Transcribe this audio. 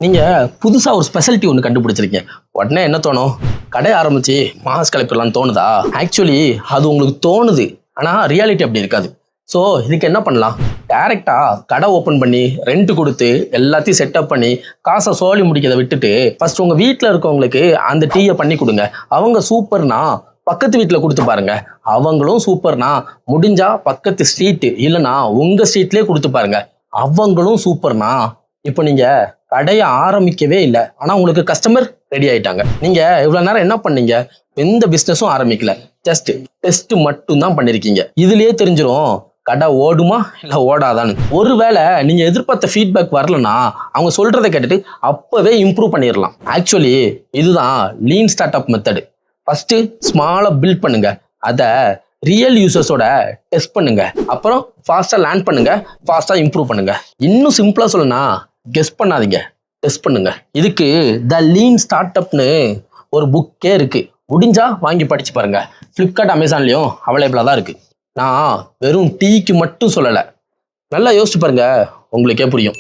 நீங்க புதுசா ஒரு ஸ்பெஷாலிட்டி ஒன்று கண்டுபிடிச்சிருக்கீங்க. உடனே என்ன தோணும்? கடை ஆரம்பிச்சு மாஸ் கிளப்பிடலாம்னு தோணுதா? ஆக்சுவலி அது உங்களுக்கு தோணுது. ஆனா ரியாலிட்டி அப்படி இருக்காது. ஸோ இதுக்கு என்ன பண்ணலாம்? டைரக்டா கடை ஓப்பன் பண்ணி ரெண்ட் கொடுத்து எல்லாத்தையும் செட்டப் பண்ணி காசை சோழி முடிக்கிறத விட்டுட்டு ஃபர்ஸ்ட் உங்க வீட்டில் இருக்கவங்களுக்கு அந்த டீயை பண்ணி கொடுங்க. அவங்க சூப்பர்னா பக்கத்து வீட்டில் கொடுத்து பாருங்க. அவங்களும் சூப்பர்னா முடிஞ்சா பக்கத்து ஸ்ட்ரீட் இல்லைன்னா உங்க ஸ்ட்ரீட்லேயே கொடுத்து பாருங்க. அவங்களும் சூப்பர்னா இப்போ நீங்க கடையை ஆரம்பிக்கவே இல்லை, ஆனா உங்களுக்கு கஸ்டமர் ரெடி ஆயிட்டாங்க. நீங்க இவ்வளவு நேரம் என்ன பண்ணீங்க? எந்த பிசினஸும் ஆரம்பிக்கல, ஜஸ்ட் டெஸ்ட் மட்டும் தான் பண்ணிருக்கீங்க. இதுலயே தெரிஞ்சிரும் கடை ஓடுமா இல்ல ஓடாதான்னு. ஒருவேளை நீங்க எதிர்பார்த்த ஃபீட்பேக் வரலன்னா அவங்க சொல்றதை கேட்டுட்டு அப்பவே இம்ப்ரூவ் பண்ணிடலாம். ஆக்சுவலி இதுதான் lean startup method. First ஸ்மாலா பில்ட் பண்ணுங்க, அதை ரியல் யூசர்ஸோட டெஸ்ட் பண்ணுங்க, அப்புறம் ஃபாஸ்டா லேர்ன் பண்ணுங்க, ஃபாஸ்டா இம்ப்ரூவ் பண்ணுங்க. இன்னும் சிம்பிளா சொல்லணும்னா கெஸ் பண்ணாதீங்க, டெஸ்ட் பண்ணுங்க. இதுக்கு த லீன் ஸ்டார்ட் அப்னு ஒரு புக்கே இருக்கு. முடிஞ்சா வாங்கி படிச்சு பாருங்க. ஃப்ளிப்கார்ட், அமேசான்லயும் அவைலபிளா தான் இருக்கு. நான் வெறும் டீக்கு மட்டும் சொல்லலை, நல்லா யோசிச்சு பாருங்க, உங்களுக்கே புரியும்.